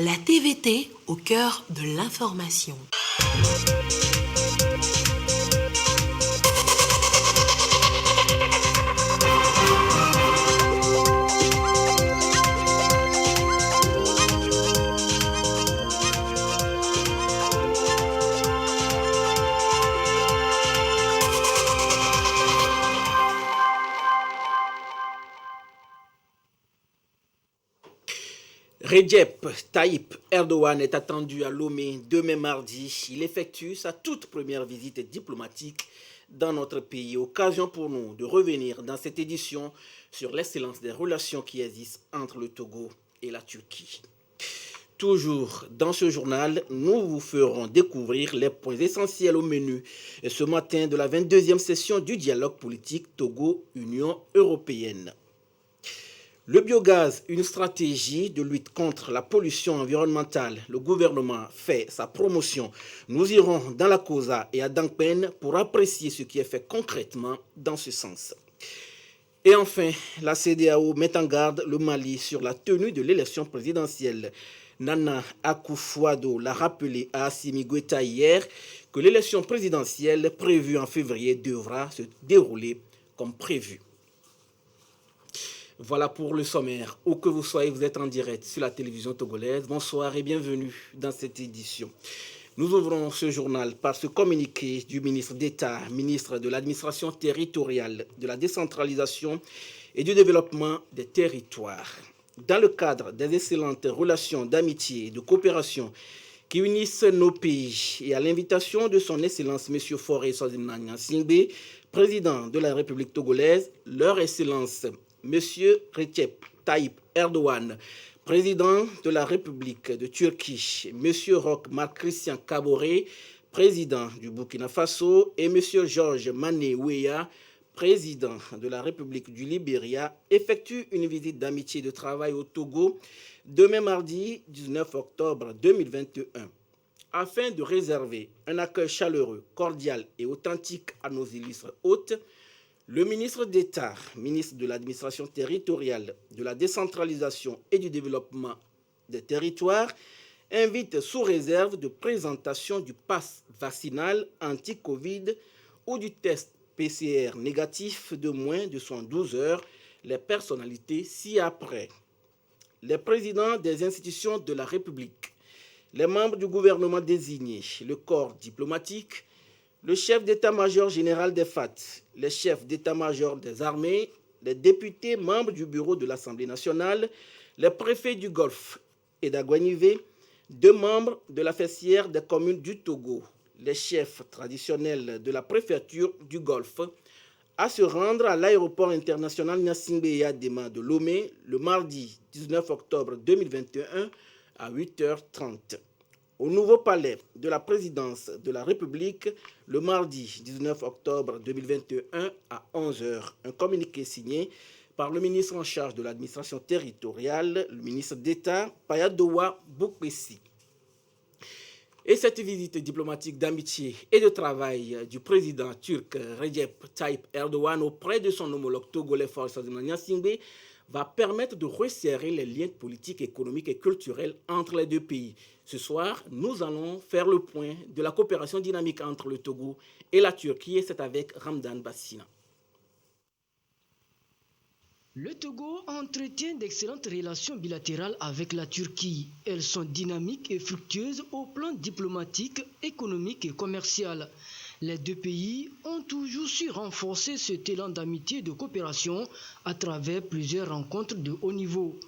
La TVT au cœur de l'information. Recep Tayyip Erdogan est attendu à Lomé demain mardi. Il effectue sa toute première visite diplomatique dans notre pays. Occasion pour nous de revenir dans cette édition sur l'excellence des relations qui existent entre le Togo et la Turquie. Toujours dans ce journal, nous vous ferons découvrir les points essentiels au menu ce matin de la 22e session du dialogue politique Togo-Union européenne. Le biogaz, une stratégie de lutte contre la pollution environnementale. Le gouvernement fait sa promotion. Nous irons dans la Kosa et à Dangpen pour apprécier ce qui est fait concrètement dans ce sens. Et enfin, la CEDEAO met en garde le Mali sur la tenue de l'élection présidentielle. Nana Akufo-Addo l'a rappelé à Assimi Goïta hier que l'élection présidentielle prévue en février devra se dérouler comme prévu. Voilà pour le sommaire. Où que vous soyez, vous êtes en direct sur la télévision togolaise. Bonsoir et bienvenue dans cette édition. Nous ouvrons ce journal par ce communiqué du ministre d'État, ministre de l'administration territoriale, de la décentralisation et du développement des territoires. Dans le cadre des excellentes relations d'amitié et de coopération qui unissent nos pays et à l'invitation de son Excellence M. Faure Sozimna Singbe, président de la République togolaise, leur Excellence Monsieur Recep Tayyip Erdogan, président de la République de Turquie, Monsieur Roch Marc Christian Kaboré, président du Burkina Faso, et Monsieur Georges Mané Weah, président de la République du Libéria, effectuent une visite d'amitié et de travail au Togo demain mardi 19 octobre 2021. Afin de réserver un accueil chaleureux, cordial et authentique à nos illustres hôtes, le ministre d'État, ministre de l'administration territoriale, de la décentralisation et du développement des territoires, invite sous réserve de présentation du pass vaccinal anti-Covid ou du test PCR négatif de moins de 112 heures les personnalités ci-après. Les présidents des institutions de la République, les membres du gouvernement désignés, le corps diplomatique, le chef d'état-major général des FAT, les chefs d'état-major des armées, les députés membres du bureau de l'Assemblée nationale, les préfets du Golfe et d'Aguanivé, 2 membres de la fessière des communes du Togo, les chefs traditionnels de la préfecture du Golfe, à se rendre à l'aéroport international Gnassingbé Eyadema de Lomé le mardi 19 octobre 2021 à 8h30. Au nouveau palais de la présidence de la République le mardi 19 octobre 2021 à 11h. Un communiqué signé par le ministre en charge de l'administration territoriale, le ministre d'État, Payadowa Boukbessi. Et cette visite diplomatique d'amitié et de travail du président turc Recep Tayyip Erdogan auprès de son homologue togolais Faure Singbe va permettre de resserrer les liens politiques, économiques et culturels entre les deux pays. Ce soir, nous allons faire le point de la coopération dynamique entre le Togo et la Turquie, et c'est avec Ramdan Bassina. Le Togo entretient d'excellentes relations bilatérales avec la Turquie. Elles sont dynamiques et fructueuses au plan diplomatique, économique et commercial. Les deux pays ont toujours su renforcer cet élan d'amitié et de coopération à travers plusieurs rencontres de haut niveau.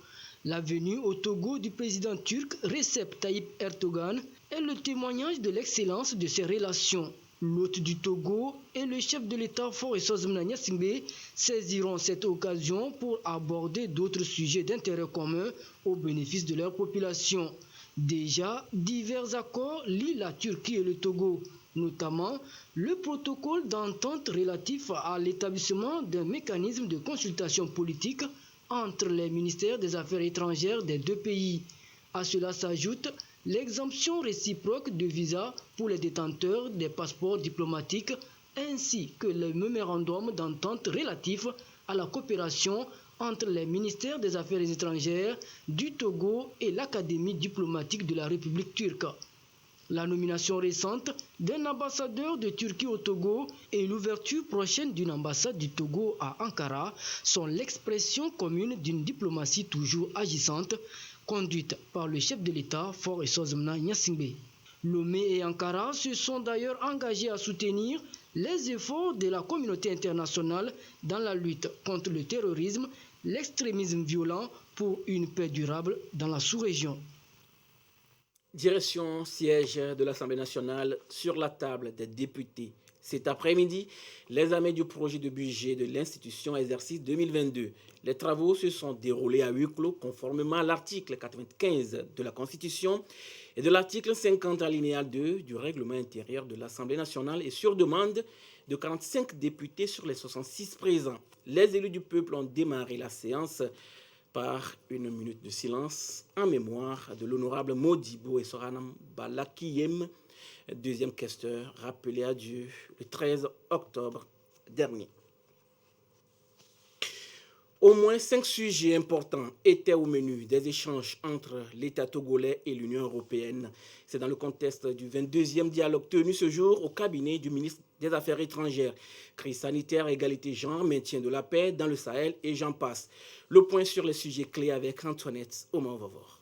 La venue au Togo du président turc Recep Tayyip Erdogan est le témoignage de l'excellence de ces relations. L'hôte du Togo et le chef de l'État Faure Sozimna Singbe saisiront cette occasion pour aborder d'autres sujets d'intérêt commun au bénéfice de leur population. Déjà, divers accords lient la Turquie et le Togo, notamment le protocole d'entente relatif à l'établissement d'un mécanisme de consultation politique entre les ministères des Affaires étrangères des deux pays. À cela s'ajoute l'exemption réciproque de visa pour les détenteurs des passeports diplomatiques ainsi que le mémorandum d'entente relatif à la coopération entre les ministères des Affaires étrangères du Togo et l'Académie diplomatique de la République turque. La nomination récente d'un ambassadeur de Turquie au Togo et l'ouverture prochaine d'une ambassade du Togo à Ankara sont l'expression commune d'une diplomatie toujours agissante, conduite par le chef de l'État, Faure Essozimna Gnassingbé. Lomé et Ankara se sont d'ailleurs engagés à soutenir les efforts de la communauté internationale dans la lutte contre le terrorisme, l'extrémisme violent pour une paix durable dans la sous-région. Direction siège de l'Assemblée nationale sur la table des députés. Cet après-midi, l'examen du projet de budget de l'institution exercice 2022. Les travaux se sont déroulés à huis clos conformément à l'article 95 de la Constitution et de l'article 50 alinéa 2 du règlement intérieur de l'Assemblée nationale et sur demande de 45 députés sur les 66 présents. Les élus du peuple ont démarré la séance par une minute de silence en mémoire de l'honorable Modibo et Soranam Balakiyem, deuxième questeur rappelé à Dieu le 13 octobre dernier. Au moins 5 sujets importants étaient au menu des échanges entre l'État togolais et l'Union européenne. C'est dans le contexte du 22e dialogue tenu ce jour au cabinet du ministre des Affaires étrangères. Crise sanitaire, égalité genre, maintien de la paix dans le Sahel et j'en passe. Le point sur les sujets clés avec Antoinette Oman-Vavor.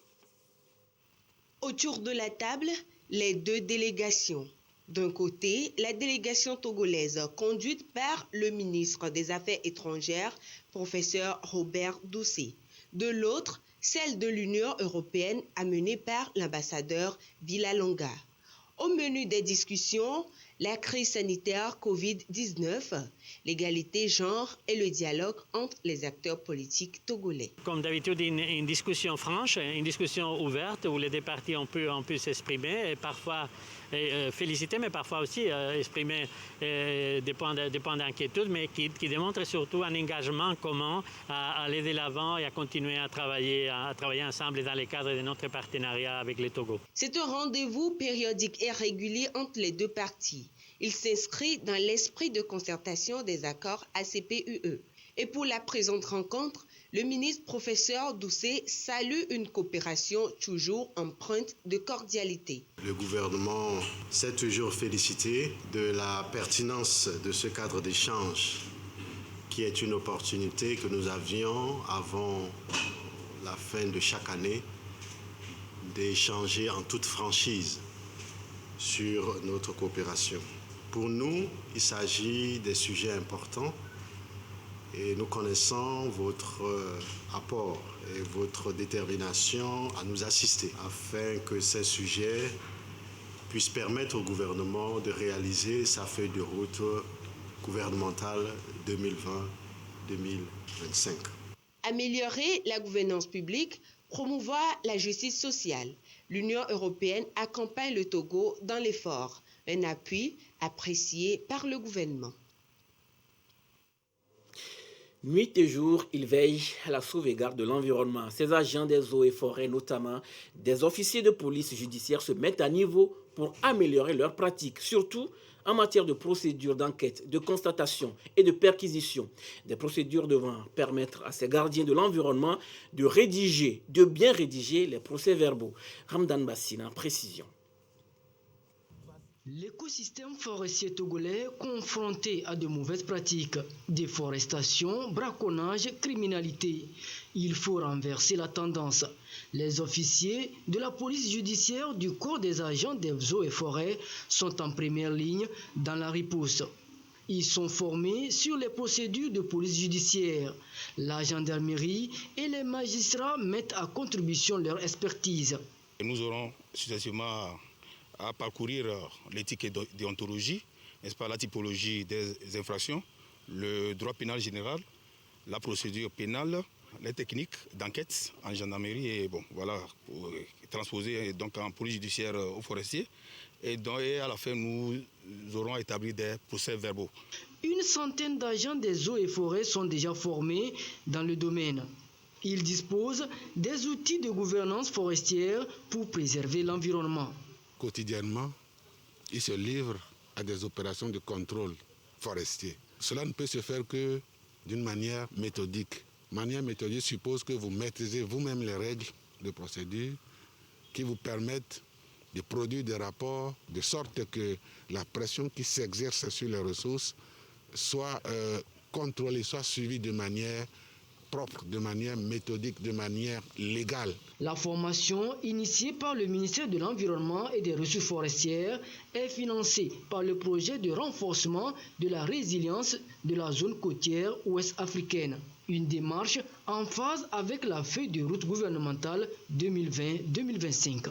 Autour de la table, les deux délégations. D'un côté, la délégation togolaise conduite par le ministre des Affaires étrangères, professeur Robert Doucet. De l'autre, celle de l'Union européenne amenée par l'ambassadeur Villalonga. Au menu des discussions, la crise sanitaire Covid-19, l'égalité genre et le dialogue entre les acteurs politiques togolais. Comme d'habitude, une discussion franche, une discussion ouverte où les deux parties ont pu s'exprimer et parfois féliciter, mais parfois aussi exprimer des points d'inquiétude, mais qui démontrent surtout un engagement commun à aller de l'avant et à continuer à travailler ensemble dans le cadre de notre partenariat avec le Togo. C'est un rendez-vous périodique et régulier entre les deux parties. Il s'inscrit dans l'esprit de concertation des accords ACP-UE. Et pour la présente rencontre, le ministre professeur Doucet salue une coopération toujours empreinte de cordialité. Le gouvernement s'est toujours félicité de la pertinence de ce cadre d'échange qui est une opportunité que nous avions avant la fin de chaque année d'échanger en toute franchise sur notre coopération. Pour nous, il s'agit des sujets importants et nous connaissons votre apport et votre détermination à nous assister afin que ces sujets puissent permettre au gouvernement de réaliser sa feuille de route gouvernementale 2020-2025. Améliorer la gouvernance publique, promouvoir la justice sociale. L'Union européenne accompagne le Togo dans l'effort, un appui apprécié par le gouvernement. Nuit et jour, il veille à la sauvegarde de l'environnement. Ces agents des eaux et forêts, notamment des officiers de police judiciaire, se mettent à niveau pour améliorer leurs pratiques, surtout en matière de procédures d'enquête, de constatation et de perquisition. Des procédures devant permettre à ces gardiens de l'environnement de bien rédiger les procès-verbaux. Ramdan Bassina, précision. L'écosystème forestier togolais confronté à de mauvaises pratiques, déforestation, braconnage, criminalité. Il faut renverser la tendance. Les officiers de la police judiciaire du corps des agents des eaux et forêts sont en première ligne dans la riposte. Ils sont formés sur les procédures de police judiciaire. La gendarmerie et les magistrats mettent à contribution leur expertise. Nous aurons successivement à parcourir l'éthique et déontologie, n'est-ce pas, la typologie des infractions, le droit pénal général, la procédure pénale, les techniques d'enquête en gendarmerie et pour transposer donc en police judiciaire aux forestiers. Et à la fin, nous aurons établi des procès-verbaux. Une centaine d'agents des eaux et forêts sont déjà formés dans le domaine. Ils disposent des outils de gouvernance forestière pour préserver l'environnement. Quotidiennement, ils se livrent à des opérations de contrôle forestier. Cela ne peut se faire que d'une manière méthodique, manière méthodique suppose que vous maîtrisez vous-même les règles de procédure qui vous permettent de produire des rapports de sorte que la pression qui s'exerce sur les ressources soit contrôlée, soit suivie de manière propre, de manière méthodique, de manière légale. La formation initiée par le ministère de l'Environnement et des Ressources forestières est financée par le projet de renforcement de la résilience de la zone côtière ouest africaine. Une démarche en phase avec la feuille de route gouvernementale 2020-2025.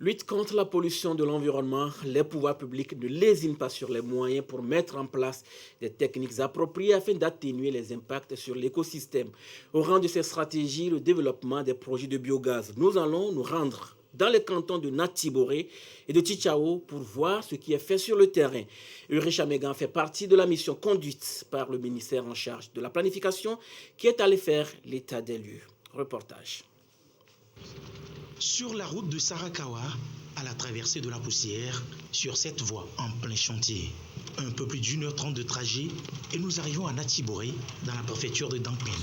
Lutte contre la pollution de l'environnement, les pouvoirs publics ne lésinent pas sur les moyens pour mettre en place des techniques appropriées afin d'atténuer les impacts sur l'écosystème. Au rang de ces stratégies, le développement des projets de biogaz. Nous allons nous rendre dans les cantons de Natiboré et de Tchitchao pour voir ce qui est fait sur le terrain. Ulrich Amégan fait partie de la mission conduite par le ministère en charge de la planification qui est allé faire l'état des lieux. Reportage. Sur la route de Sarakawa, à la traversée de la Poussière, sur cette voie en plein chantier. Un peu plus d'1h30 de trajet et nous arrivons à Natiboré, dans la préfecture de Dangpen.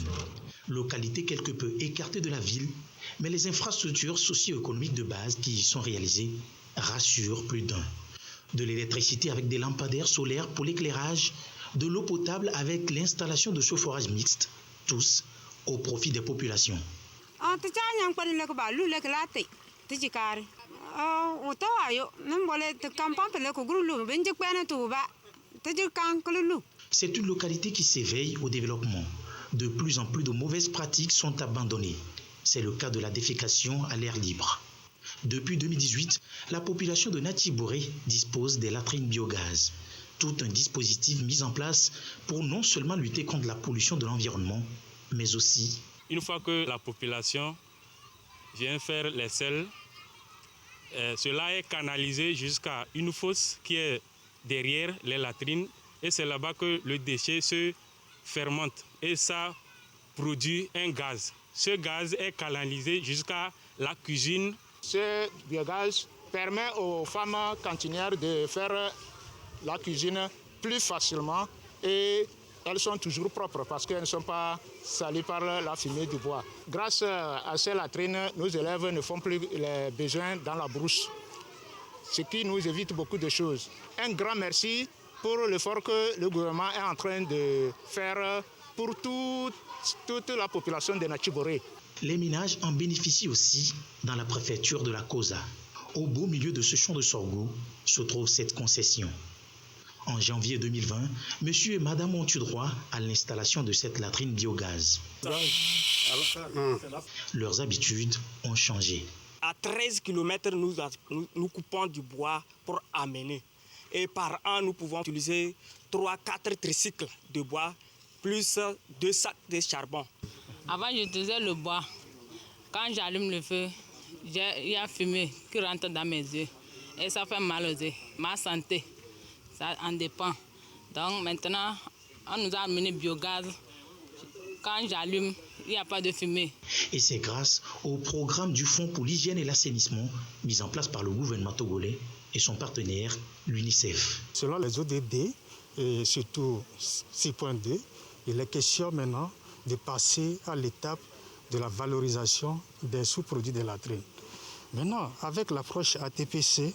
Localité quelque peu écartée de la ville, mais les infrastructures socio-économiques de base qui y sont réalisées rassurent plus d'un. De l'électricité avec des lampadaires solaires pour l'éclairage, de l'eau potable avec l'installation de chauffarage mixte, tous au profit des populations. C'est une localité qui s'éveille au développement. De plus en plus de mauvaises pratiques sont abandonnées. C'est le cas de la défécation à l'air libre. Depuis 2018, la population de Natiboré dispose des latrines biogaz. Tout un dispositif mis en place pour non seulement lutter contre la pollution de l'environnement, mais aussi... Une fois que la population vient faire les selles, cela est canalisé jusqu'à une fosse qui est derrière les latrines et c'est là-bas que le déchet se fermente et ça produit un gaz. Ce gaz est canalisé jusqu'à la cuisine. Ce biogaz permet aux femmes cantinières de faire la cuisine plus facilement et elles sont toujours propres parce qu'elles ne sont pas salies par la fumée du bois. Grâce à ces latrines, nos élèves ne font plus les besoins dans la brousse, ce qui nous évite beaucoup de choses. Un grand merci pour l'effort que le gouvernement est en train de faire pour toute la population de Natiboré. Les ménages en bénéficient aussi dans la préfecture de la Kosa. Au beau milieu de ce champ de sorgho se trouve cette concession. En janvier 2020, monsieur et madame ont eu droit à l'installation de cette latrine biogaz. Leurs habitudes ont changé. À 13 km, nous coupons du bois pour amener. Et par an, nous pouvons utiliser 3-4 tricycles de bois, plus 2 sacs de charbon. Avant, j'utilisais le bois. Quand j'allume le feu, il y a fumée qui rentre dans mes yeux. Et ça fait mal aux yeux. Ma santé, ça en dépend. Donc maintenant, on nous a amené biogaz. Quand j'allume, il n'y a pas de fumée. Et c'est grâce au programme du Fonds pour l'hygiène et l'assainissement mis en place par le gouvernement togolais et son partenaire, l'UNICEF. Selon les ODD, et surtout 6.2, il est question maintenant de passer à l'étape de la valorisation des sous-produits de latrines. Maintenant, avec l'approche ATPC,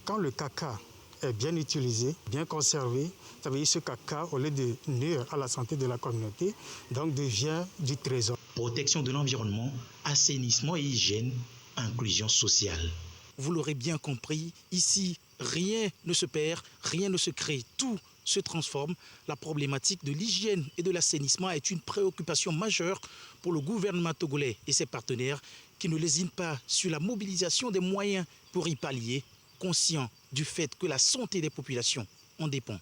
quand le caca est bien utilisé, bien conservé, ça veut dire que ce caca, au lieu de nuire à la santé de la communauté, donc devient du trésor. Protection de l'environnement, assainissement et hygiène, inclusion sociale. Vous l'aurez bien compris, ici, rien ne se perd, rien ne se crée, tout se transforme. La problématique de l'hygiène et de l'assainissement est une préoccupation majeure pour le gouvernement togolais et ses partenaires qui ne lésinent pas sur la mobilisation des moyens pour y pallier, conscients du fait que la santé des populations en dépend.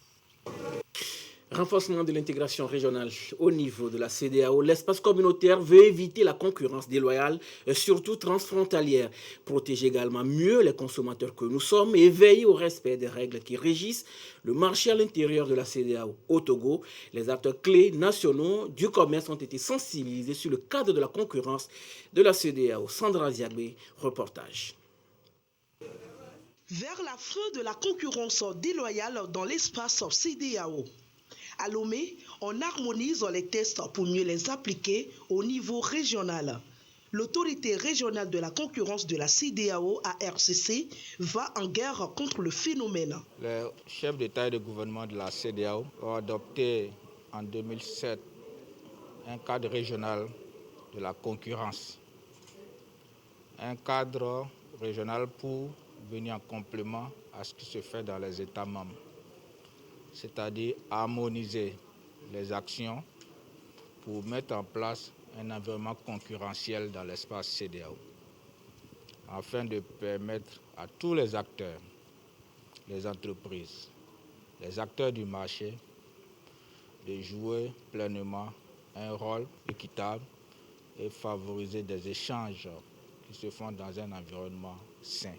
Renforcement de l'intégration régionale au niveau de la CEDEAO, l'espace communautaire veut éviter la concurrence déloyale, surtout transfrontalière, protéger également mieux les consommateurs que nous sommes et veiller au respect des règles qui régissent le marché à l'intérieur de la CEDEAO. Au Togo, les acteurs clés nationaux du commerce ont été sensibilisés sur le cadre de la concurrence de la CEDEAO. Sandra Ziagbe, reportage. Vers la fin de la concurrence déloyale dans l'espace CEDEAO. À Lomé, on harmonise les tests pour mieux les appliquer au niveau régional. L'autorité régionale de la concurrence de la CEDEAO (ARCC) va en guerre contre le phénomène. Les chefs d'État et de gouvernement de la CEDEAO ont adopté en 2007 un cadre régional de la concurrence. Un cadre régional pour venir en complément à ce qui se fait dans les États membres, c'est-à-dire harmoniser les actions pour mettre en place un environnement concurrentiel dans l'espace CEDEAO, afin de permettre à tous les acteurs, les entreprises, les acteurs du marché, de jouer pleinement un rôle équitable et favoriser des échanges qui se font dans un environnement sain.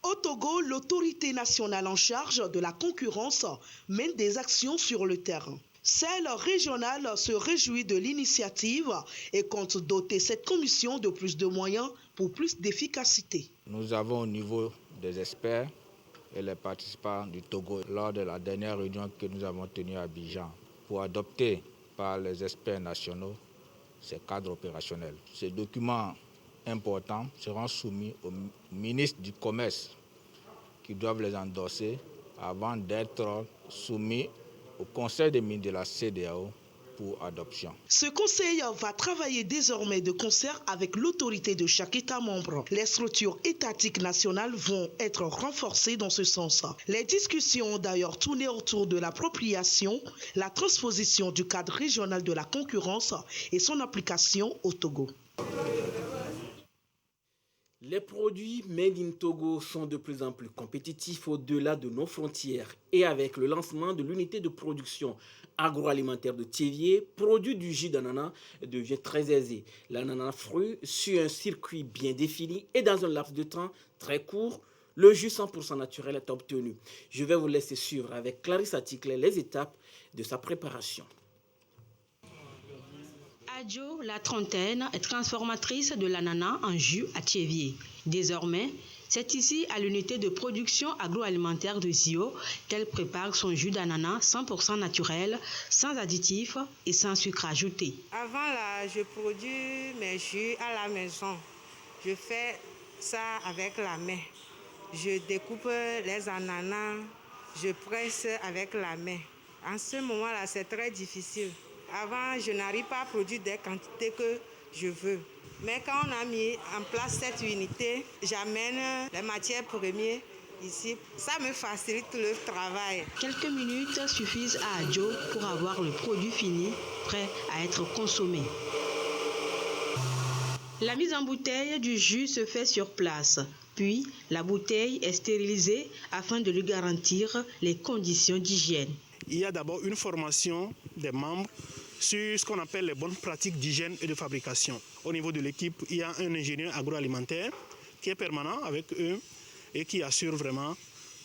Au Togo, l'autorité nationale en charge de la concurrence mène des actions sur le terrain. Celle régionale se réjouit de l'initiative et compte doter cette commission de plus de moyens pour plus d'efficacité. Nous avons au niveau des experts et les participants du Togo lors de la dernière réunion que nous avons tenue à Abidjan pour adopter par les experts nationaux ces cadres opérationnels. Ces documents importants seront soumis au ministre du Commerce qui doivent les endosser avant d'être soumis au Conseil des ministres de la CEDEAO pour adoption. Ce conseil va travailler désormais de concert avec l'autorité de chaque État membre. Les structures étatiques nationales vont être renforcées dans ce sens. Les discussions ont d'ailleurs tourné autour de l'appropriation, la transposition du cadre régional de la concurrence et son application au Togo. Les produits made in Togo sont de plus en plus compétitifs au-delà de nos frontières. Et avec le lancement de l'unité de production agroalimentaire de Thiévié, produit du jus d'ananas devient très aisé. L'ananas fruit sur un circuit bien défini et dans un laps de temps très court, le jus 100% naturel est obtenu. Je vais vous laisser suivre avec Clarisse Atikle les étapes de sa préparation. Adjo, la trentaine, est transformatrice de l'ananas en jus à Thiévié. Désormais, c'est ici, à l'unité de production agroalimentaire de Zio, qu'elle prépare son jus d'ananas 100% naturel, sans additifs et sans sucre ajouté. Avant, là, je produis mes jus à la maison. Je fais ça avec la main. Je découpe les ananas, je presse avec la main. En ce moment-là, c'est très difficile. Avant, je n'arrive pas à produire des quantités que je veux. Mais quand on a mis en place cette unité, j'amène les matières premières ici. Ça me facilite le travail. Quelques minutes suffisent à Adjo pour avoir le produit fini, prêt à être consommé. La mise en bouteille du jus se fait sur place. Puis, la bouteille est stérilisée afin de lui garantir les conditions d'hygiène. Il y a d'abord une formation des membres sur ce qu'on appelle les bonnes pratiques d'hygiène et de fabrication. Au niveau de l'équipe, il y a un ingénieur agroalimentaire qui est permanent avec eux et qui assure vraiment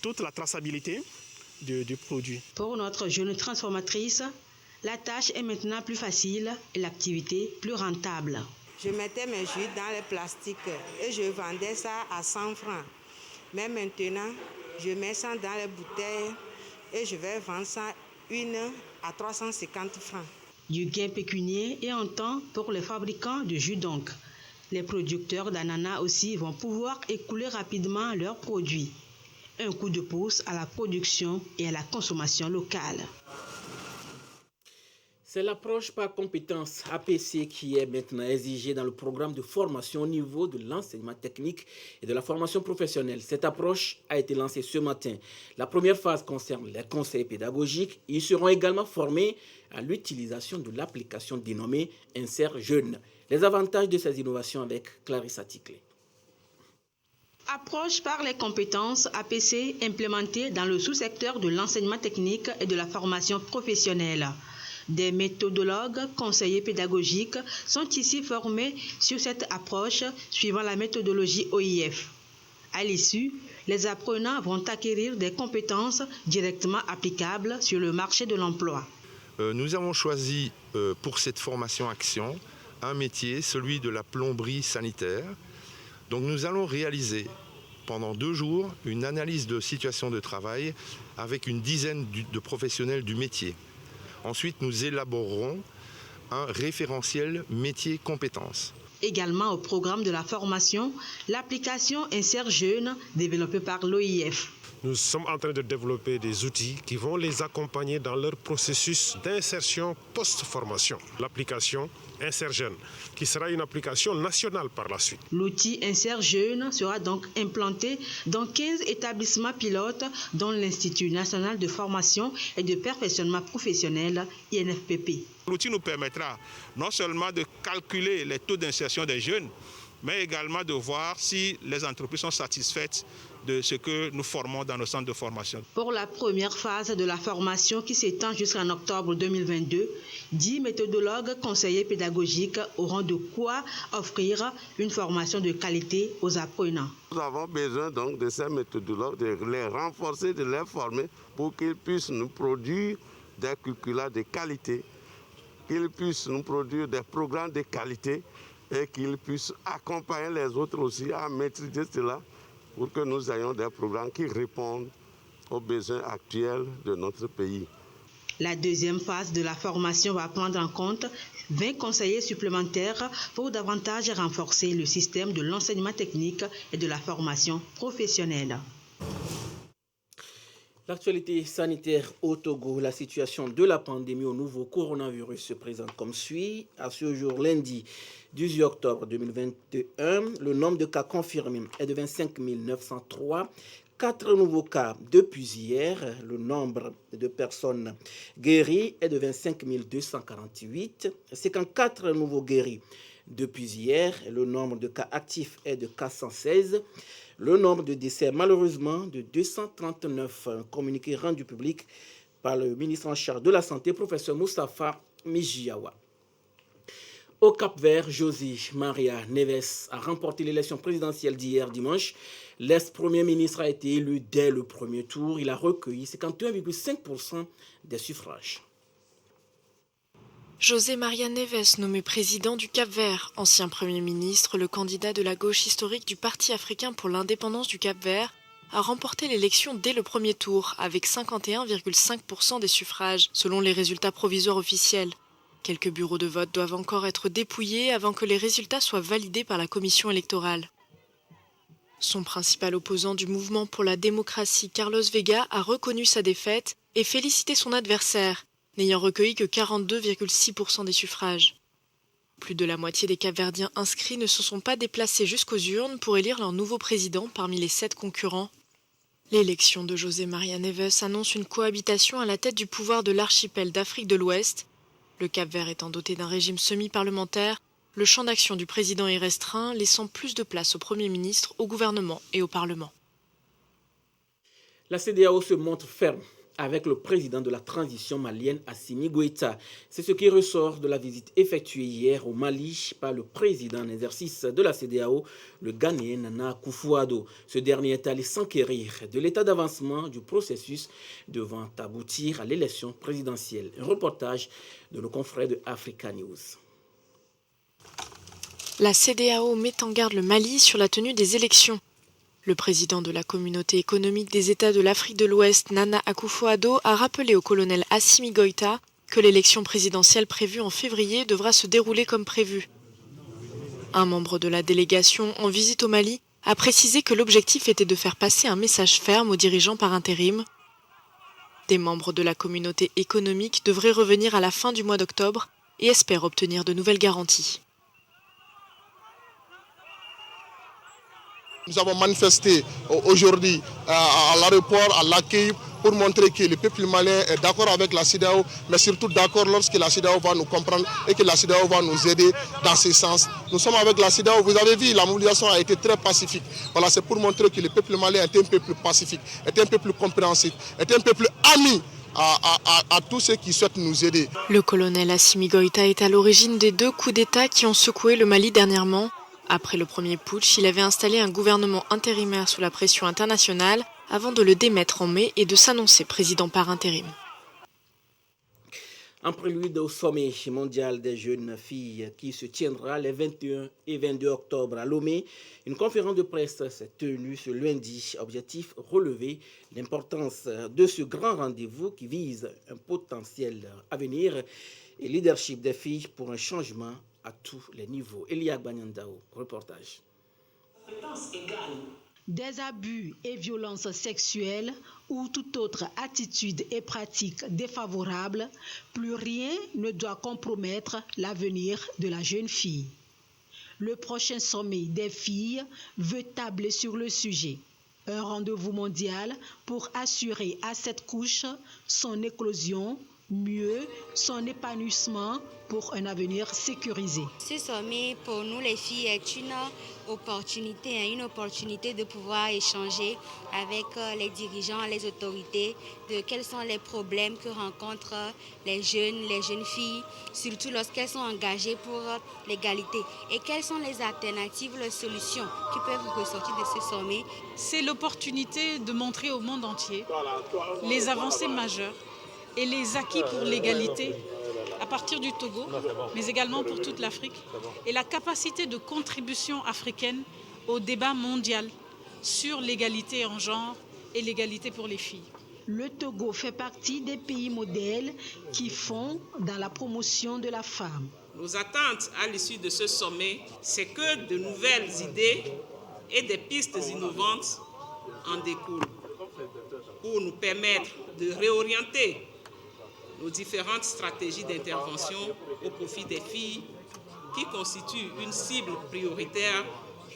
toute la traçabilité du produit. Pour notre jeune transformatrice, la tâche est maintenant plus facile et l'activité plus rentable. Je mettais mes jus dans les plastiques et je vendais ça à 100 francs. Mais maintenant, je mets ça dans les bouteilles et je vais vendre ça une à 350 francs. Du gain pécunier et en temps pour les fabricants de jus donc. Les producteurs d'ananas aussi vont pouvoir écouler rapidement leurs produits. Un coup de pouce à la production et à la consommation locale. C'est l'approche par compétence APC qui est maintenant exigée dans le programme de formation au niveau de l'enseignement technique et de la formation professionnelle. Cette approche a été lancée ce matin. La première phase concerne les conseils pédagogiques. Ils seront également formés à l'utilisation de l'application dénommée Insert Jeune. Les avantages de ces innovations avec Clarisse Atikle. Approche par les compétences APC implémentée dans le sous-secteur de l'enseignement technique et de la formation professionnelle. Des méthodologues, conseillers pédagogiques sont ici formés sur cette approche suivant la méthodologie OIF. À l'issue, les apprenants vont acquérir des compétences directement applicables sur le marché de l'emploi. Nous avons choisi pour cette formation action un métier, celui de la plomberie sanitaire. Donc nous allons réaliser pendant 2 jours une analyse de situation de travail avec une dizaine de professionnels du métier. Ensuite, nous élaborerons un référentiel métier-compétences. Également au programme de la formation, l'application Insert Jeunes développée par l'OIF. Nous sommes en train de développer des outils qui vont les accompagner dans leur processus d'insertion post-formation. L'application Insert Jeunes, qui sera une application nationale par la suite. L'outil Insert Jeunes sera donc implanté dans 15 établissements pilotes, dont l'Institut national de formation et de perfectionnement professionnel, INFPP. L'outil nous permettra non seulement de calculer les taux d'insertion des jeunes, mais également de voir si les entreprises sont satisfaites de ce que nous formons dans nos centres de formation. Pour la première phase de la formation qui s'étend jusqu'en octobre 2022, 10 méthodologues conseillers pédagogiques auront de quoi offrir une formation de qualité aux apprenants. Nous avons besoin donc de ces méthodologues, de les renforcer, de les former pour qu'ils puissent nous produire des curricula de qualité, qu'ils puissent nous produire des programmes de qualité et qu'ils puissent accompagner les autres aussi à maîtriser cela pour que nous ayons des programmes qui répondent aux besoins actuels de notre pays. La deuxième phase de la formation va prendre en compte 20 conseillers supplémentaires pour davantage renforcer le système de l'enseignement technique et de la formation professionnelle. L'actualité sanitaire au Togo, la situation de la pandémie au nouveau coronavirus se présente comme suit. À ce jour, lundi 18 octobre 2021, le nombre de cas confirmés est de 25 903. 4 nouveaux cas depuis hier. Le nombre de personnes guéries est de 25 248. 54 nouveaux guéris depuis hier. Le nombre de cas actifs est de 416. Le nombre de décès, malheureusement, de 239. Un communiqué rendu public par le ministre en charge de la Santé, professeur Moustapha Mijiawa. Au Cap-Vert, José Maria Neves a remporté l'élection présidentielle d'hier dimanche. L'ex-premier ministre a été élu dès le premier tour. Il a recueilli 51,5% des suffrages. José Maria Neves, nommé président du Cap-Vert, ancien Premier ministre, le candidat de la gauche historique du Parti africain pour l'indépendance du Cap-Vert, a remporté l'élection dès le premier tour avec 51,5% des suffrages, selon les résultats provisoires officiels. Quelques bureaux de vote doivent encore être dépouillés avant que les résultats soient validés par la commission électorale. Son principal opposant du mouvement pour la démocratie, Carlos Vega, a reconnu sa défaite et félicité son adversaire, n'ayant recueilli que 42,6% des suffrages. Plus de la moitié des Capverdiens inscrits ne se sont pas déplacés jusqu'aux urnes pour élire leur nouveau président parmi les 7 concurrents. L'élection de José Maria Neves annonce une cohabitation à la tête du pouvoir de l'archipel d'Afrique de l'Ouest. Le Cap-Vert étant doté d'un régime semi-parlementaire, le champ d'action du président est restreint, laissant plus de place au Premier ministre, au gouvernement et au Parlement. La CEDEAO se montre ferme avec le président de la transition malienne, Assimi Goïta. C'est ce qui ressort de la visite effectuée hier au Mali par le président en exercice de la CEDEAO, le Ghanéen Nana Akufo-Addo. Ce dernier est allé s'enquérir de l'état d'avancement du processus devant aboutir à l'élection présidentielle. Un reportage de nos confrères de Africa News. La CEDEAO met en garde le Mali sur la tenue des élections. Le président de la communauté économique des États de l'Afrique de l'Ouest, Nana Akufo-Addo, a rappelé au colonel Assimi Goïta que l'élection présidentielle prévue en février devra se dérouler comme prévu. Un membre de la délégation en visite au Mali a précisé que l'objectif était de faire passer un message ferme aux dirigeants par intérim. Des membres de la communauté économique devraient revenir à la fin du mois d'octobre et espèrent obtenir de nouvelles garanties. Nous avons manifesté aujourd'hui à l'aéroport, à l'accueil, pour montrer que le peuple malien est d'accord avec la CEDEAO, mais surtout d'accord lorsque la CEDEAO va nous comprendre et que la CEDEAO va nous aider dans ce sens. Nous sommes avec la CEDEAO, vous avez vu, la mobilisation a été très pacifique. Voilà, c'est pour montrer que le peuple malien est un peuple pacifique, est un peuple compréhensif, est un peuple ami à tous ceux qui souhaitent nous aider. Le colonel Assimi Goïta est à l'origine des 2 coups d'État qui ont secoué le Mali dernièrement. Après le premier putsch, il avait installé un gouvernement intérimaire sous la pression internationale avant de le démettre en mai et de s'annoncer président par intérim. En prélude au sommet mondial des jeunes filles qui se tiendra les 21 et 22 octobre à Lomé, une conférence de presse s'est tenue ce lundi. Objectif, relever l'importance de ce grand rendez-vous qui vise un potentiel avenir et leadership des filles pour un changement à tous les niveaux. Elia Banyandao, reportage. Des abus et violences sexuelles ou toute autre attitude et pratique défavorable, plus rien ne doit compromettre l'avenir de la jeune fille. Le prochain sommet des filles veut tabler sur le sujet. Un rendez-vous mondial pour assurer à cette couche son éclosion, mieux son épanouissement pour un avenir sécurisé. Ce sommet pour nous les filles est une opportunité de pouvoir échanger avec les dirigeants, les autorités, de quels sont les problèmes que rencontrent les jeunes filles, surtout lorsqu'elles sont engagées pour l'égalité, et quelles sont les alternatives, les solutions qui peuvent ressortir de ce sommet. C'est l'opportunité de montrer au monde entier les avancées majeures et les acquis pour l'égalité à partir du Togo, mais également pour toute l'Afrique, et la capacité de contribution africaine au débat mondial sur l'égalité en genre et l'égalité pour les filles. Le Togo fait partie des pays modèles qui font dans la promotion de la femme. Nos attentes à l'issue de ce sommet, c'est que de nouvelles idées et des pistes innovantes en découlent pour nous permettre de réorienter nos différentes stratégies d'intervention au profit des filles qui constituent une cible prioritaire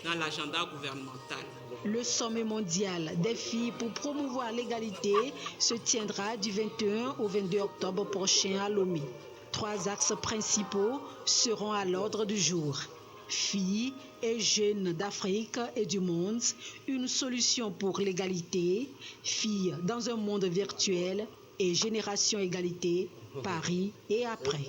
dans l'agenda gouvernemental. Le sommet mondial des filles pour promouvoir l'égalité se tiendra du 21 au 22 octobre prochain à Lomé. 3 axes principaux seront à l'ordre du jour. Filles et jeunes d'Afrique et du monde, une solution pour l'égalité, filles dans un monde virtuel et Génération Égalité, Paris et après.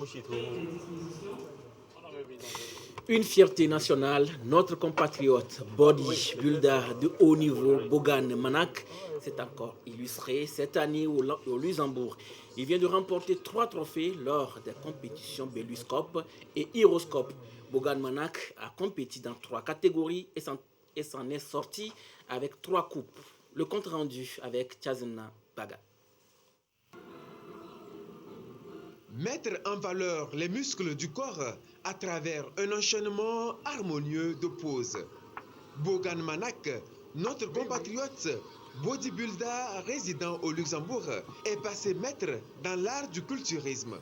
Une fierté nationale, notre compatriote bodybuilder de haut niveau, Bogan Manak, s'est encore illustré cette année au Luxembourg. Il vient de remporter 3 trophées lors des compétitions Belluscope et Hiroscope. Bogan Manak a compéti dans 3 catégories et s'en est sorti avec 3 coupes. Le compte rendu avec Chazena Baga. Mettre en valeur les muscles du corps à travers un enchaînement harmonieux de poses. Bogan Manak, notre compatriote bodybuilder résident au Luxembourg, est passé maître dans l'art du culturisme.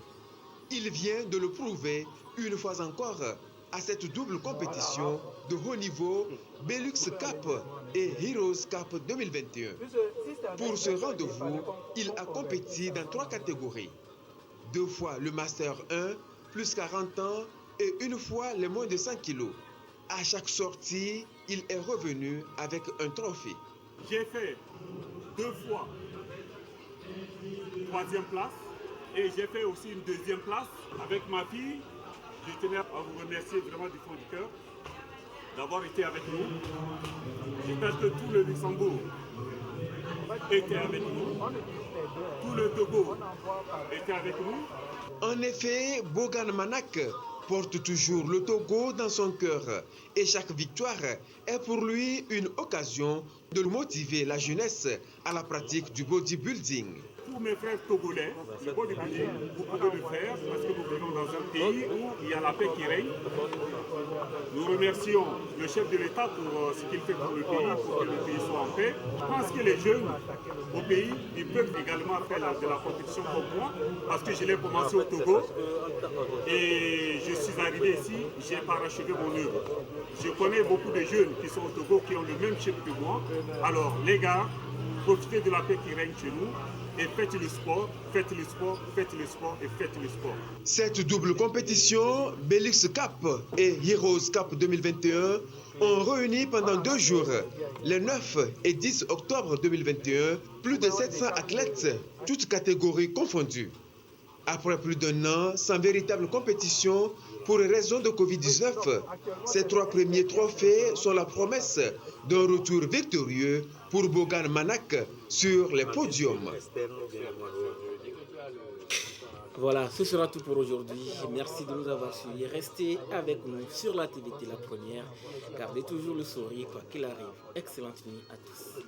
Il vient de le prouver une fois encore à cette double compétition de haut niveau Belux Cup et Heroes Cup 2021. Pour ce rendez-vous, il a compéti dans 3 catégories. 2 fois le Master 1, plus 40 ans, et 1 fois les moins de 100 kilos. À chaque sortie, il est revenu avec un trophée. J'ai fait 2 fois 3e place et j'ai fait aussi une 2e place avec ma fille. Je tenais à vous remercier vraiment du fond du cœur d'avoir été avec nous. J'espère que tout le Luxembourg était avec nous. Tout le Togo était avec nous. En effet, Bogan Manak porte toujours le Togo dans son cœur et chaque victoire est pour lui une occasion de motiver la jeunesse à la pratique du bodybuilding. Tous mes frères togolais, le bodybuilding, vous pouvez le faire parce que nous vivons dans un pays où il y a la paix qui règne. Nous remercions le chef de l'État pour ce qu'il fait pour le pays, pour que le pays soit en paix. Je pense que les jeunes au pays, ils peuvent également faire de la compétition comme moi parce que je l'ai commencé au Togo et je suis arrivé ici, j'ai parachevé mon œuvre. Je connais beaucoup de jeunes qui sont au Togo qui ont le même chef que moi. Alors les gars, profitez de la paix qui règne chez nous. Et faites le sport, faites le sport, faites le sport et faites le sport. Cette double compétition, Belux Cup et Heroes Cup 2021, ont réuni pendant 2 jours, les 9 et 10 octobre 2021, plus de 700 athlètes, toutes catégories confondues. Après plus d'1 an sans véritable compétition pour raison de Covid-19, ces 3 premiers trophées sont la promesse d'un retour victorieux pour Bogan Manak sur les podiums. Voilà, ce sera tout pour aujourd'hui. Merci de nous avoir suivis. Restez avec nous sur la TVT La Première. Gardez toujours le sourire, quoi qu'il arrive. Excellente nuit à tous.